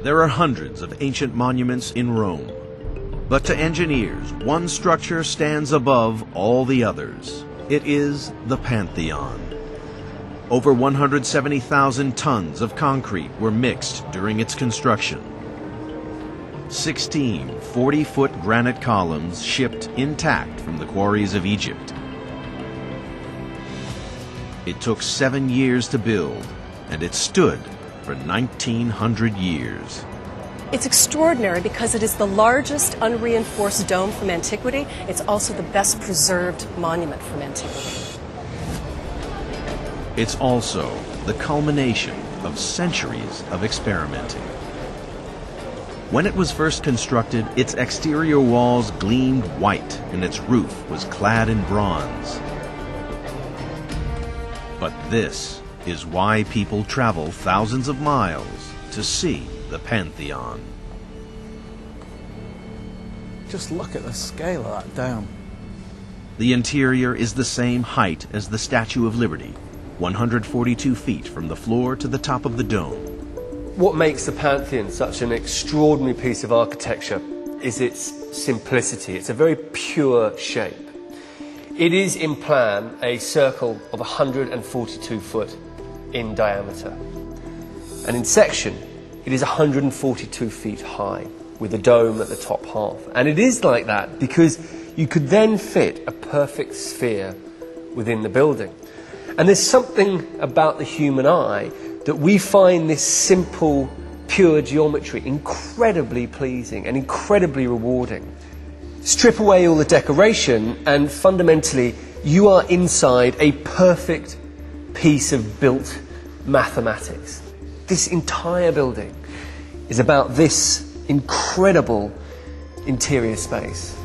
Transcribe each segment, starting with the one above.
There are hundreds of ancient monuments in Rome. But to engineers, one structure stands above all the others. It is the Pantheon. Over 170,000 tons of concrete were mixed during its construction. 16 40-foot granite columns shipped intact from the quarries of Egypt. It took 7 years to build, and it stood for 1,900 years. It's extraordinary because it is the largest unreinforced dome from antiquity. It's also the best preserved monument from antiquity. It's also the culmination of centuries of experimenting. When it was first constructed, its exterior walls gleamed white and its roof was clad in bronze. But this is why people travel thousands of miles to see the Pantheon. Just look at the scale of that dome. The interior is the same height as the Statue of Liberty, 142 feet from the floor to the top of the dome. What makes the Pantheon such an extraordinary piece of architecture is its simplicity. It's a very pure shape. It is in plan a circle of 142 foot in diameter. And in section, it is 142 feet high with a dome at the top half. And it is like that because you could then fit a perfect sphere within the building. And there's something about the human eye that we find this simple, pure geometry incredibly pleasing and incredibly rewarding. Strip away all the decoration and fundamentally you are inside a perfect piece of built mathematics. This entire building is about this incredible interior space.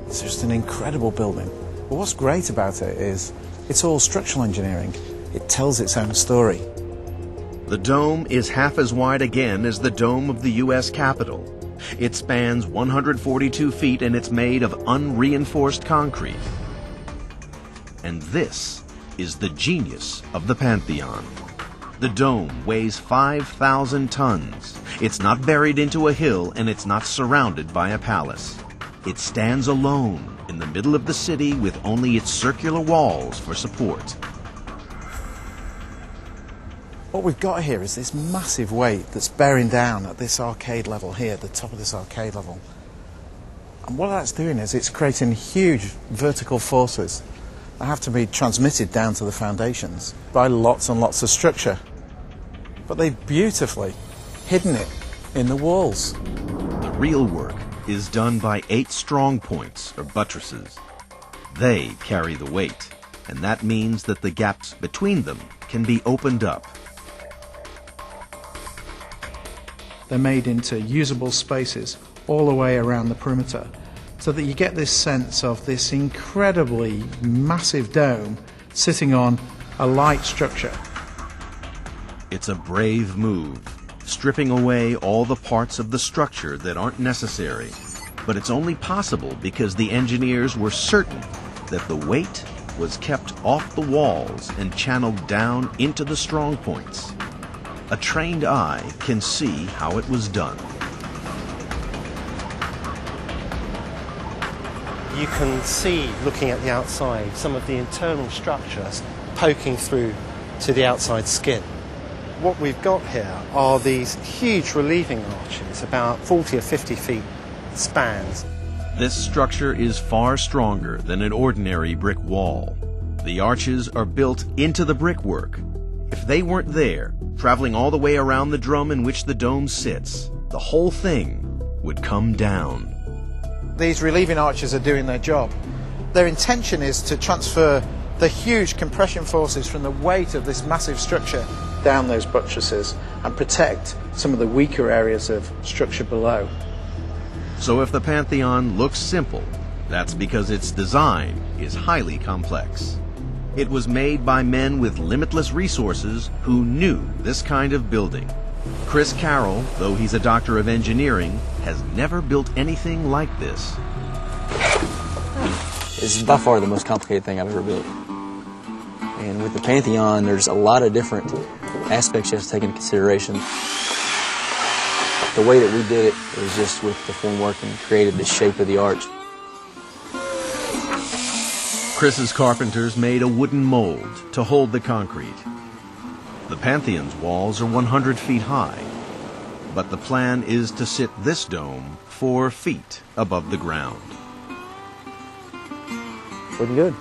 It's just an incredible building. But what's great about it is it's all structural engineering. It tells its own story. The dome is half as wide again as the dome of the U.S. Capitol. It spans 142 feet and it's made of unreinforced concrete. And this is the genius of the Pantheon. The dome weighs 5,000 tons. It's not buried into a hill and it's not surrounded by a palace. It stands alone in the middle of the city with only its circular walls for support. What we've got here is this massive weight that's bearing down at this arcade level here, the top of this arcade level. And what that's doing is it's creating huge vertical forces that have to be transmitted down to the foundations by lots and lots of structure. But they've beautifully hidden it in the walls. The real work is done by 8 strong points, or buttresses. They carry the weight, and that means that the gaps between them can be opened up. They're made into usable spaces all the way around the perimeter so that you get this sense of this incredibly massive dome sitting on a light structure. It's a brave move, stripping away all the parts of the structure that aren't necessary. But it's only possible because the engineers were certain that the weight was kept off the walls and channeled down into the strong points. A trained eye can see how it was done. You can see, looking at the outside, some of the internal structures poking through to the outside skin. What we've got here are these huge relieving arches, about 40 or 50 feet spans. This structure is far stronger than an ordinary brick wall. The arches are built into the brickwork. If they weren't there, traveling all the way around the drum in which the dome sits, the whole thing would come down. These relieving arches are doing their job. Their intention is to transfer the huge compression forces from the weight of this massive structure down those buttresses and protect some of the weaker areas of structure below. So if the Pantheon looks simple, that's because its design is highly complex. It was made by men with limitless resources who knew this kind of building. Chris Carroll, though he's a doctor of engineering, has never built anything like this. This is by far the most complicated thing I've ever built. And with the Pantheon, there's a lot of different aspects you have to take into consideration. The way that we did it was just with the formwork and created the shape of the arch. Chris's carpenters made a wooden mold to hold the concrete. The Pantheon's walls are 100 feet high, but the plan is to sit this dome 4 feet above the ground. Looking good.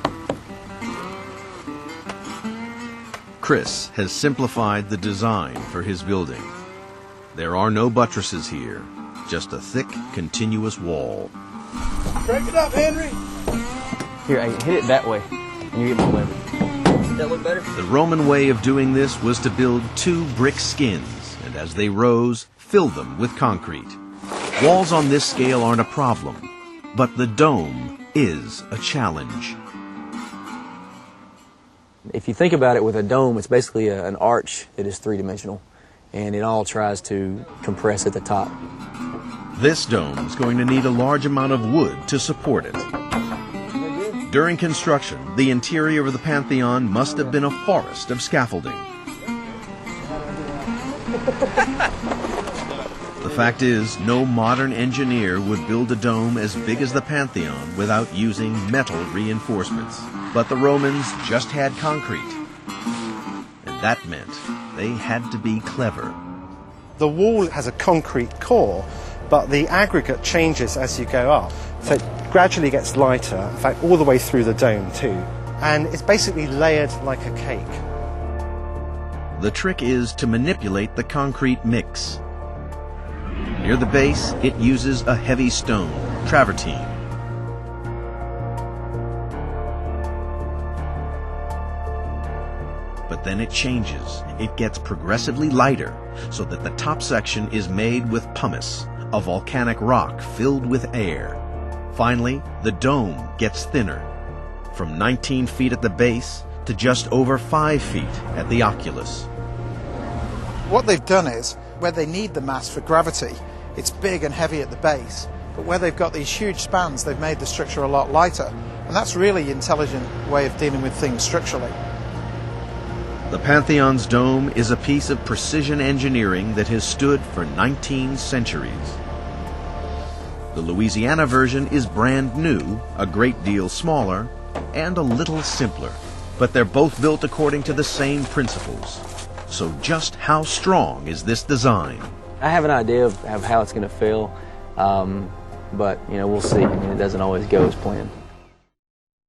Chris has simplified the design for his building. There are no buttresses here, just a thick, continuous wall. Crank it up, Henry! Here, I hit it that way, and you get more leverage. Does that look better? The Roman way of doing this was to build 2 brick skins, and as they rose, fill them with concrete. Walls on this scale aren't a problem, but the dome is a challenge. If you think about it, with a dome, it's basically an arch that is 3-dimensional, and it all tries to compress at the top. This dome is going to need a large amount of wood to support it. During construction, the interior of the Pantheon must have been a forest of scaffolding. The fact is, no modern engineer would build a dome as big as the Pantheon without using metal reinforcements. But the Romans just had concrete, and that meant they had to be clever. The wall has a concrete core, but the aggregate changes as you go up. So it gradually gets lighter, in fact all the way through the dome too. And it's basically layered like a cake. The trick is to manipulate the concrete mix. Near the base, it uses a heavy stone, travertine. But then it changes. It gets progressively lighter, so that the top section is made with pumice, a volcanic rock filled with air. Finally, the dome gets thinner, from 19 feet at the base to just over 5 feet at the oculus. What they've done is, where they need the mass for gravity, it's big and heavy at the base, but where they've got these huge spans, they've made the structure a lot lighter, and that's really an intelligent way of dealing with things structurally. The Pantheon's dome is a piece of precision engineering that has stood for 19 centuries. The Louisiana version is brand new, a great deal smaller, and a little simpler. But they're both built according to the same principles. So just how strong is this design? I have an idea of how it's going to feel, but we'll see. I mean, it doesn't always go as planned.